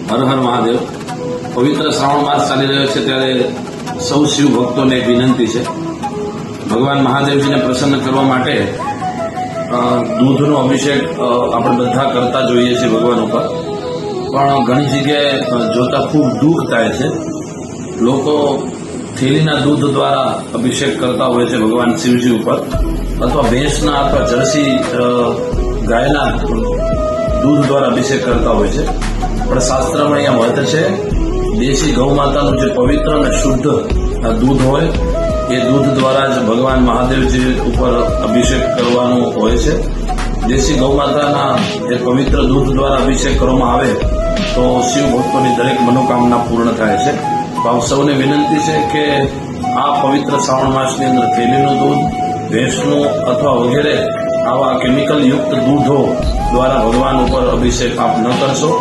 હર હર મહાદેવ। પવિત્ર શ્રાવણ માસ ચાલી રહ્યો છે ત્યારે સૌ શિવ ભક્તોને એક વિનંતી છે, ભગવાન મહાદેવજીને પ્રસન્ન કરવા માટે દૂધનો અભિષેક આપણે બધા કરતા જોઈએ છીએ ભગવાન ઉપર, પણ ઘણી જગ્યાએ જોતા ખૂબ દુઃખ થાય છે। લોકો થેલીના દૂધ દ્વારા અભિષેક કરતા હોય છે ભગવાન શિવજી ઉપર, અથવા ભેંસના અથવા જર્સી ગાયના દૂધ દ્વારા અભિષેક કરતા હોય છે। પણ શાસ્ત્રમાં અહીંયા મત છે, દેશી ગૌ માતાનું જે પવિત્ર અને શુદ્ધ દૂધ હોય એ દૂધ દ્વારા જ ભગવાન મહાદેવજી ઉપર અભિષેક કરવાનો હોય છે। દેશી ગૌ માતાના એ પવિત્ર દૂધ દ્વારા અભિષેક કરવામાં આવે તો શિવ ભક્તોની દરેક મનોકામના પૂર્ણ થાય છે। તો આપ સૌને વિનંતી છે કે આ પવિત્ર શ્રાવણ માસની અંદર થેલીનું દૂધ, ભેંસનું અથવા વગેરે આવા કેમિકલ યુક્ત દૂધો દ્વારા ભગવાન ઉપર અભિષેક આપ ન કરશો।